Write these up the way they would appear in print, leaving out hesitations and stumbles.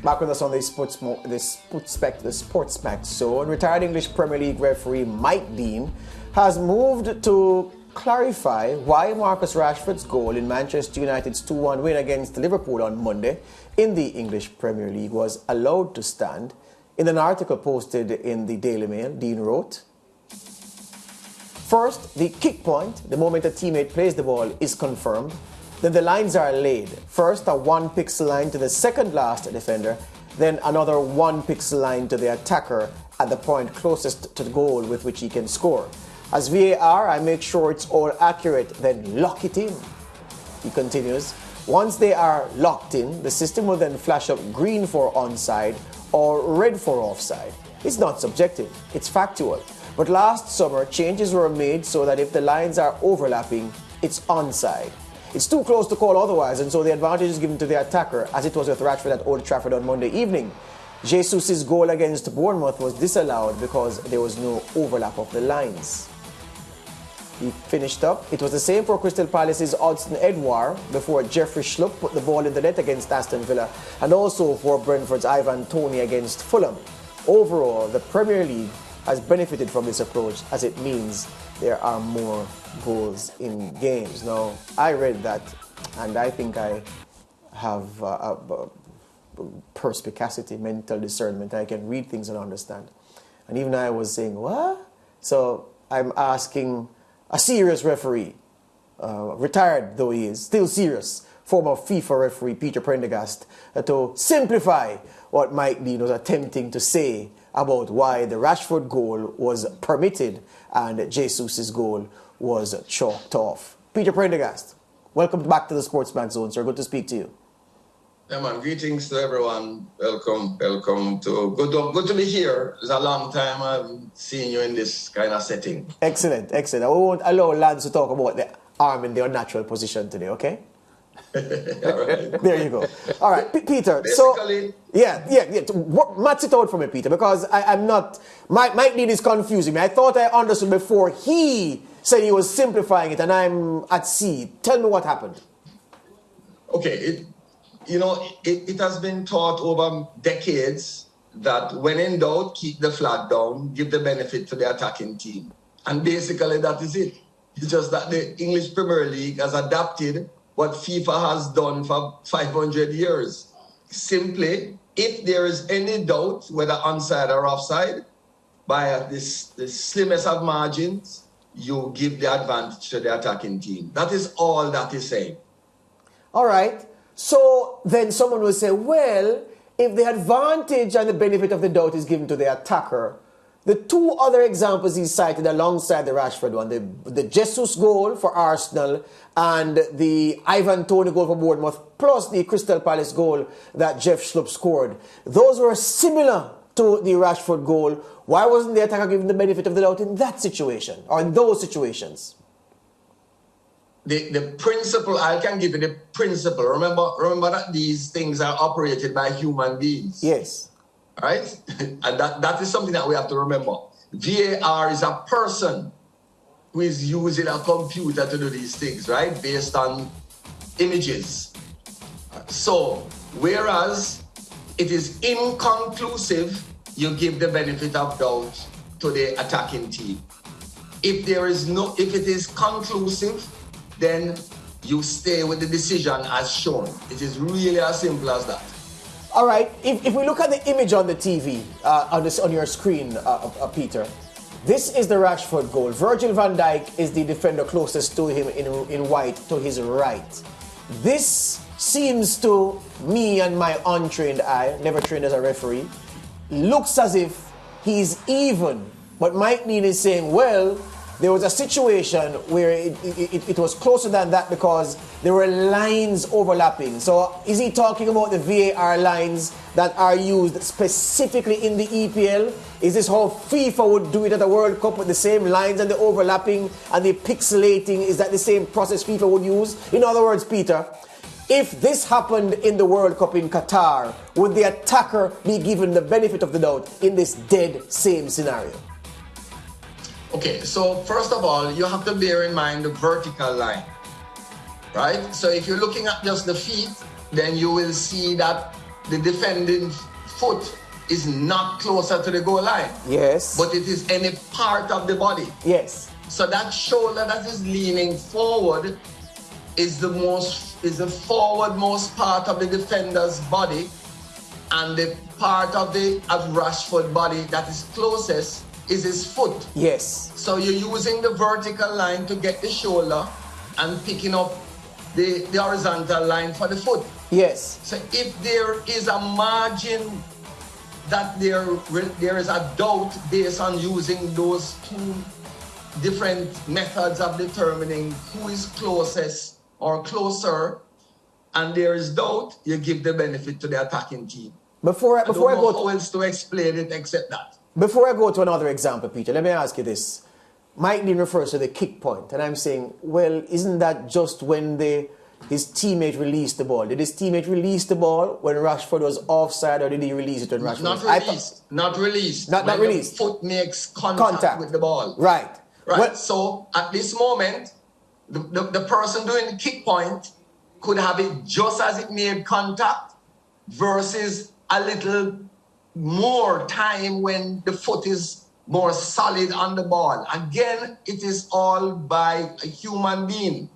Back with us on the SportsMax Zone. Retired English Premier League referee Mike Dean has moved to clarify why Marcus Rashford's goal in Manchester United's 2-1 win against Liverpool on Monday in the English Premier League was allowed to stand. In an article posted in the Daily Mail, Dean wrote, "First, the kick point, the moment a teammate plays the ball, is confirmed. Then the lines are laid. First, a 1 pixel line to the second last defender, then another 1 pixel line to the attacker at the point closest to the goal with which he can score. As VAR, I make sure it's all accurate, then lock it in." He continues, "Once they are locked in, the system will then flash up green for onside or red for offside. It's not subjective, it's factual. But last summer, changes were made so that if the lines are overlapping, it's onside. It's too close to call otherwise, and so the advantage is given to the attacker, as it was with Rashford at Old Trafford on Monday evening. Jesus' goal against Bournemouth was disallowed because there was no overlap of the lines." He finished up, "It was the same for Crystal Palace's Odsonne Edouard before Jeffrey Schlupp put the ball in the net against Aston Villa, and also for Brentford's Ivan Toney against Fulham. Overall, the Premier League has benefited from this approach as it means there are more goals in games." Now, I read that and I think I have perspicacity, mental discernment. I can read things and understand. And even I was saying, what? So I'm asking a serious referee, retired though he is, still serious, former FIFA referee Peter Prendergast, to simplify what Mike Dean was attempting to say about why the Rashford goal was permitted and Jesus' goal was chalked off. Peter Prendergast, welcome back to the SportsMax Zone, sir. Good to speak to you. Yeah, man. Greetings to everyone. Welcome to good to be here. It's a long time I've seen you in this kind of setting. Excellent. I won't allow Lance to talk about the arm in their natural position today, okay? Right. There you go. All right, Peter. Basically, match it out for me, Peter, because I'm not. Mike Dean is confusing me. I thought I understood before he said he was simplifying it, and I'm at sea. Tell me what happened. Okay, it has been taught over decades that when in doubt, keep the flag down, give the benefit to the attacking team, and basically that is it. It's just that the English Premier League has adapted what FIFA has done for 500 years. Simply, if there is any doubt whether onside or offside, by the slimmest of margins, you give the advantage to the attacking team. That is all that is saying. All right. So then someone will say, well, if the advantage and the benefit of the doubt is given to the attacker, the two other examples he cited alongside the Rashford one, the Jesus goal for Arsenal and the Ivan Toney goal for Bournemouth, plus the Crystal Palace goal that Jeff Schlupp scored, those were similar to the Rashford goal. Why wasn't the attacker given the benefit of the doubt in that situation, or in those situations? The principle, I can give you the principle. Remember that these things are operated by human beings. Yes. Right? And that is something that we have to remember. VAR is a person who is using a computer to do these things, right? Based on images. So, whereas it is inconclusive, you give the benefit of doubt to the attacking team. If it is conclusive, then you stay with the decision as shown. It is really as simple as that. All right, if we look at the image on the TV, on your screen, Peter, this is the Rashford goal. Virgil van Dijk is the defender closest to him in white to his right. This seems to me and my untrained eye, never trained as a referee, looks as if he's even. But Mike Dean is saying, well, there was a situation where it was closer than that because there were lines overlapping. So is he talking about the VAR lines that are used specifically in the EPL? Is this how FIFA would do it at the World Cup with the same lines and the overlapping and the pixelating? Is that the same process FIFA would use? In other words, Peter, if this happened in the World Cup in Qatar, would the attacker be given the benefit of the doubt in this dead same scenario? Okay, so first of all, you have to bear in mind the vertical line, right? So if you're looking at just the feet, then you will see that the defending foot is not closer to the goal line. Yes. But it is any part of the body. Yes. So that shoulder that is leaning forward is the forwardmost part of the defender's body, and the part of Rashford's body that is closest is his foot. Yes. So you're using the vertical line to get the shoulder and picking up the horizontal line for the foot. Yes. So if there is a margin that there is a doubt based on using those two different methods of determining who is closest or closer, and there is doubt, you give the benefit to the attacking team. Before I go how else to explain it except that. Before I go to another example, Peter, let me ask you this. Mike Dean refers to the kick point, and I'm saying, well, isn't that just when his teammate released the ball? Did his teammate release the ball when Rashford was offside, or did he release it when Rashford was offside? Not released. Not released. The foot makes contact with the ball. Right. Well, so at this moment, the person doing the kick point could have it just as it made contact versus a little more time when the foot is more solid on the ball. Again, it is all by a human being.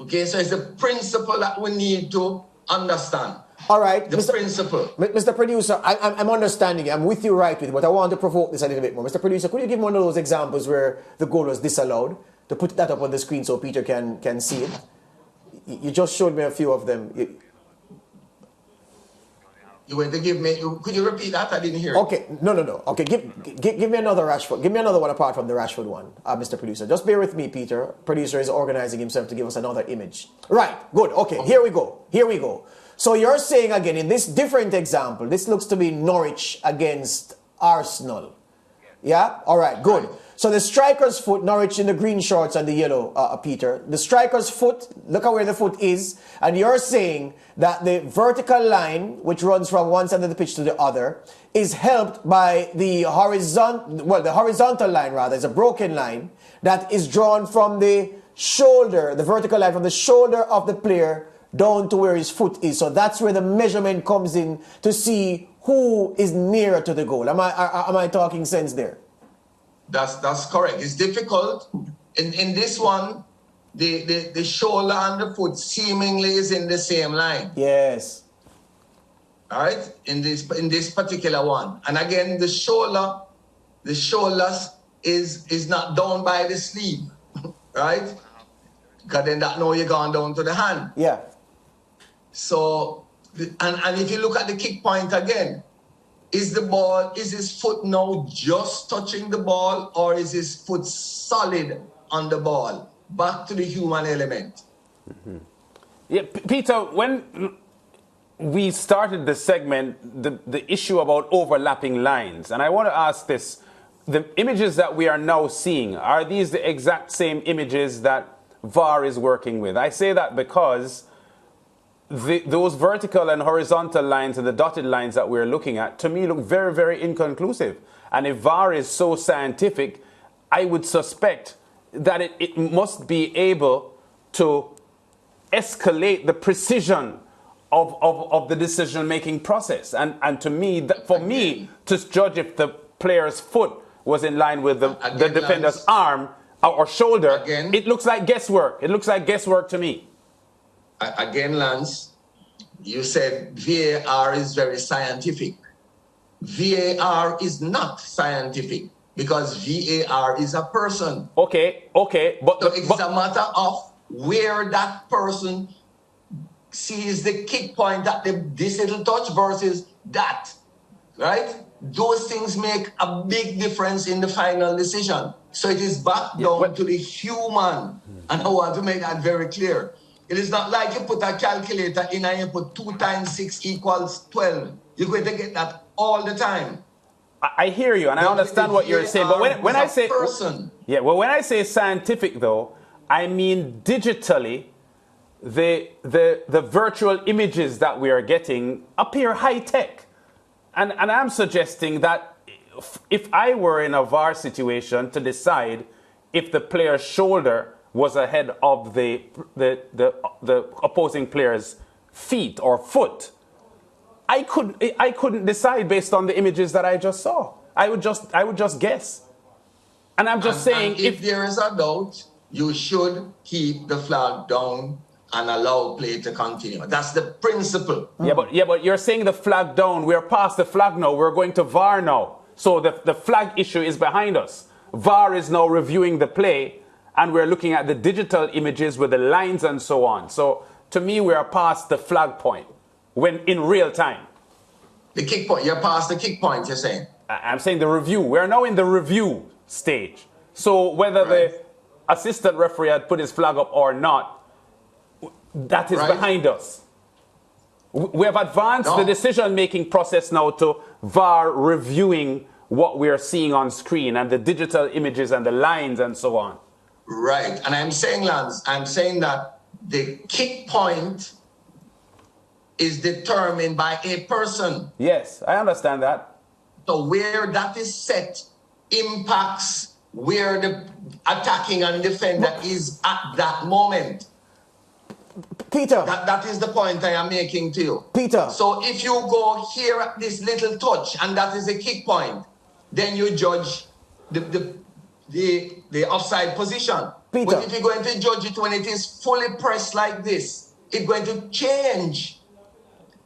Okay, so it's a principle that we need to understand. All right. The principle. Mr. Producer, I'm understanding it. I'm with you right with it, but I want to provoke this a little bit more. Mr. Producer, could you give one of those examples where the goal was disallowed? To put that up on the screen so Peter can see it. You just showed me a few of them. You went to give me, could you repeat that? I didn't hear it. Okay, no. Okay, give me another Rashford. Give me another one apart from the Rashford one, Mr. Producer. Just bear with me, Peter. Producer is organizing himself to give us another image. Right, good. Okay, here we go. So you're saying again, in this different example, this looks to be Norwich against Arsenal. Yeah? All right, good. So the striker's foot, Norwich in the green shorts and the yellow, Peter. The striker's foot, look at where the foot is. And you're saying that the vertical line, which runs from one side of the pitch to the other, is helped by the horizontal line rather, is a broken line that is drawn from the shoulder, the vertical line from the shoulder of the player down to where his foot is. So that's where the measurement comes in to see who is nearer to the goal. Am I talking sense there? That's correct. It's difficult. In this one, the shoulder and the foot seemingly is in the same line. Yes. All right. In this particular one, and again, the shoulders is not down by the sleeve, right? Because then that know you're going down to the hand. Yeah. So, and if you look at the kick point again, is his foot now just touching the ball, or is his foot solid on the ball? Back to the human element. Mm-hmm. Yeah, Peter, when we started the segment, the issue about overlapping lines, and I want to ask this, the images that we are now seeing, are these the exact same images that VAR is working with? I say that because those vertical and horizontal lines and the dotted lines that we're looking at, to me, look very, very inconclusive. And if VAR is so scientific, I would suspect that it must be able to escalate the precision of the decision-making process. And to me, for me, to judge if the player's foot was in line with the defender's Lance, arm or shoulder, it looks like guesswork. It looks like guesswork to me. Again, Lance, you said VAR is very scientific. VAR is not scientific because VAR is a person. Okay. But so it's a matter of where that person sees the kick point at this little touch versus that, right? Those things make a big difference in the final decision. So it is back down to the human. And I want to make that very clear. It is not like you put a calculator in and you put 2 times 6 equals 12. You're going to get that all the time. I hear you, and I understand what you're saying. But when I say when I say scientific, though, I mean digitally, the virtual images that we are getting appear high tech, and I'm suggesting that if I were in a VAR situation to decide if the player's shoulder was ahead of the opposing player's feet or foot, I couldn't decide based on the images that I just saw. I would just guess. And I'm just saying, and if there is a doubt, you should keep the flag down and allow play to continue. That's the principle. Yeah, but you're saying the flag down. We're past the flag now. We're going to VAR now. So the flag issue is behind us. VAR is now reviewing the play, and we're looking at the digital images with the lines and so on. So to me, we are past the flag point when in real time. The kick point. You're past the kick point, you're saying? I'm saying the review. We're now in the review stage. So whether the assistant referee had put his flag up or not, that is behind us. We have advanced the decision-making process now to VAR reviewing what we are seeing on screen and the digital images and the lines and so on. Right. And I'm saying, Lance, that the kick point is determined by a person. Yes, I understand that. So where that is set impacts where the attacking and defender is at that moment. Peter. That is the point I am making to you. Peter. So if you go here at this little touch and that is a kick point, then you judge the offside position. Peter. But if you're going to judge it when it is fully pressed like this, it's going to change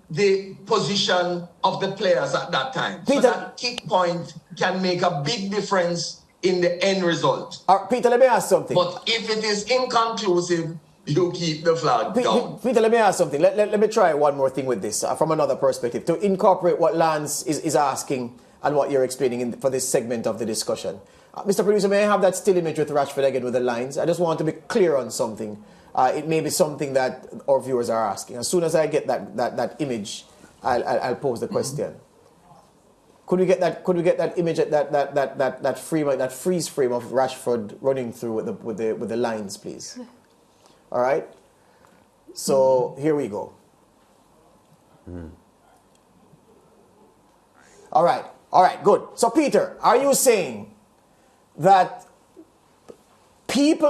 the position of the players at that time. Peter. So that kick point can make a big difference in the end result. Peter, let me ask something. But if it is inconclusive, you keep the flag down. Peter, let me ask something. Let me try one more thing with this from another perspective to incorporate what Lance is asking and what you're explaining for this segment of the discussion. Mr. Producer, may I have that still image with Rashford again with the lines? I just want to be clear on something. It may be something that our viewers are asking. As soon as I get that image, I'll pose the question. Could we get that image at that frame, that freeze frame of Rashford running through with the lines, please? All right. So here we go. All right. Good. So Peter, are you saying that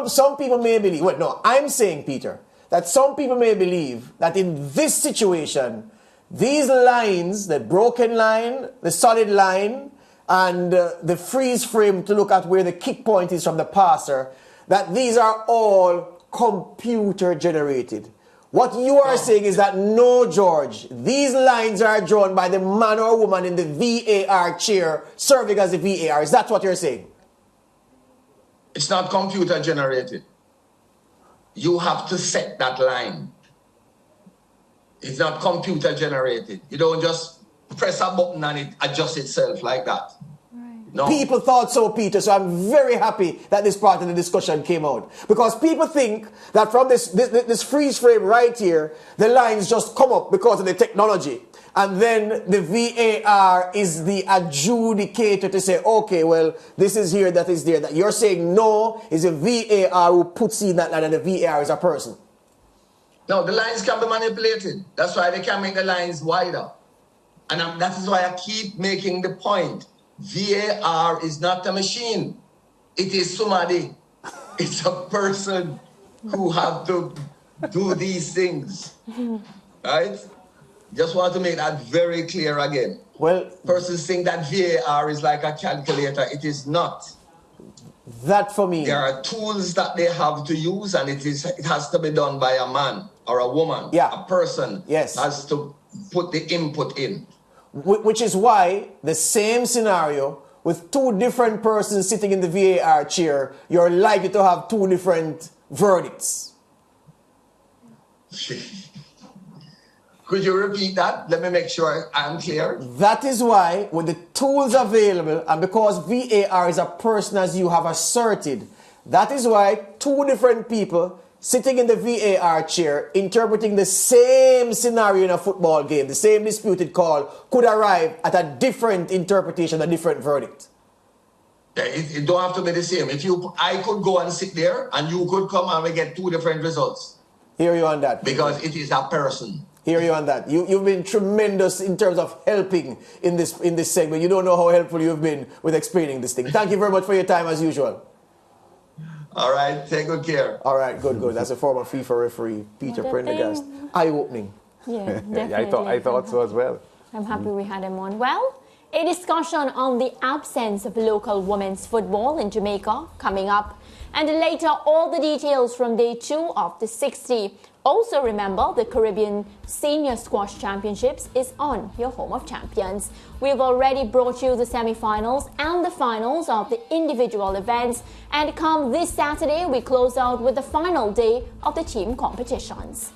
some people may believe? Well, no, I'm saying, Peter, that some people may believe that in this situation, these lines, the broken line, the solid line, and the freeze frame to look at where the kick point is from the passer, that these are all computer generated. What you are saying is that no, George, these lines are drawn by the man or woman in the VAR chair serving as the VAR. Is that what you're saying? It's not computer generated. You have to set that line. It's not computer generated. You don't just press a button and it adjusts itself like that. No. People thought so, Peter, so I'm very happy that this part of the discussion came out. Because people think that from this freeze frame right here, the lines just come up because of the technology. And then the VAR is the adjudicator to say, okay, well, this is here, that is there. That you're saying no, is a VAR who puts in that line and the VAR is a person. No, the lines can be manipulated. That's why they can make the lines wider. And that is why I keep making the point. VAR is not a machine. It is somebody. It's a person who have to do these things. Right? Just want to make that very clear again. Well, persons think that VAR is like a calculator. It is not. That for me. There are tools that they have to use, and it has to be done by a man or a woman. Yeah. A person has to put the input in. Which is why the same scenario with two different persons sitting in the VAR chair, you're likely to have two different verdicts. Could you repeat that? Let me make sure I'm clear. That is why, with the tools available, and because VAR is a person as you have asserted, that is why two different people sitting in the VAR chair, interpreting the same scenario in a football game, the same disputed call, could arrive at a different interpretation, a different verdict. It don't have to be the same. I could go and sit there, and you could come and we get two different results. Hear you on that. Because it is a person. Hear you on that. You've been tremendous in terms of helping in this segment. You don't know how helpful you've been with explaining this thing. Thank you very much for your time as usual. All right, take good care. All right, good. That's a former FIFA referee, Peter Prendergast. Eye-opening. Yeah, definitely. I thought so as well. I'm happy we had him on. Well, a discussion on the absence of local women's football in Jamaica coming up. And later, all the details from day 2 of the 60. Also remember, the Caribbean Senior Squash Championships is on your home of champions. We've already brought you the semi-finals and the finals of the individual events. And come this Saturday, we close out with the final day of the team competitions.